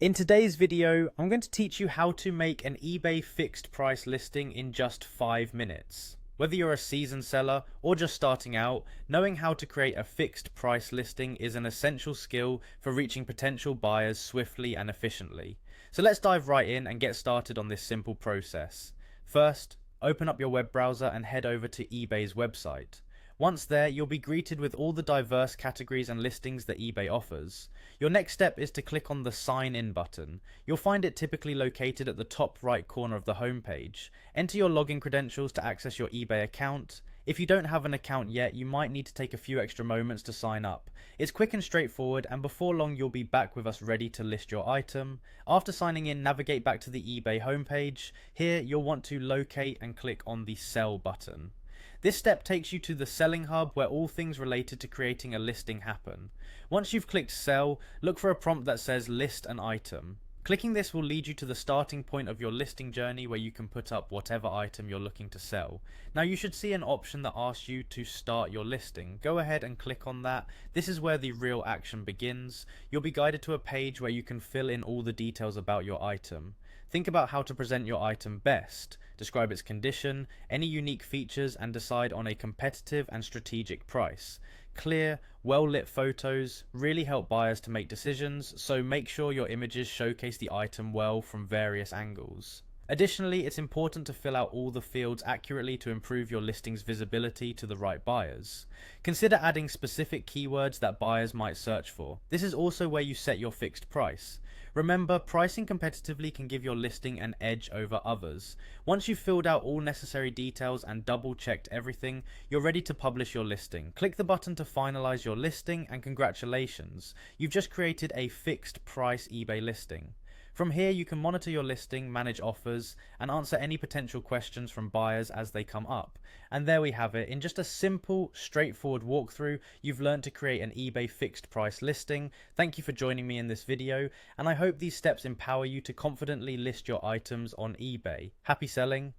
In today's video, I'm going to teach you how to make an eBay fixed price listing in just 5 minutes. Whether you're a seasoned seller or just starting out, knowing how to create a fixed price listing is an essential skill for reaching potential buyers swiftly and efficiently. So let's dive right in and get started on this simple process. First, open up your web browser and head over to eBay's website. Once there, you'll be greeted with all the diverse categories and listings that eBay offers. Your next step is to click on the Sign In button. You'll find it typically located at the top right corner of the homepage. Enter your login credentials to access your eBay account. If you don't have an account yet, you might need to take a few extra moments to sign up. It's quick and straightforward, and before long you'll be back with us ready to list your item. After signing in, navigate back to the eBay homepage. Here you'll want to locate and click on the Sell button. This step takes you to the selling hub where all things related to creating a listing happen. Once you've clicked sell, look for a prompt that says list an item. Clicking this will lead you to the starting point of your listing journey where you can put up whatever item you're looking to sell. Now you should see an option that asks you to start your listing. Go ahead and click on that. This is where the real action begins. You'll be guided to a page where you can fill in all the details about your item. Think about how to present your item best, describe its condition, any unique features, and decide on a competitive and strategic price. Clear, well-lit photos really help buyers to make decisions, so make sure your images showcase the item well from various angles. Additionally, it's important to fill out all the fields accurately to improve your listing's visibility to the right buyers. Consider adding specific keywords that buyers might search for. This is also where you set your fixed price. Remember, pricing competitively can give your listing an edge over others. Once you've filled out all necessary details and double-checked everything, you're ready to publish your listing. Click the button to finalize your listing, and congratulations, you've just created a fixed price eBay listing. From here, you can monitor your listing, manage offers, and answer any potential questions from buyers as they come up. And there we have it. In just a simple, straightforward walkthrough, you've learned to create an eBay fixed price listing. Thank you for joining me in this video, and I hope these steps empower you to confidently list your items on eBay. Happy selling!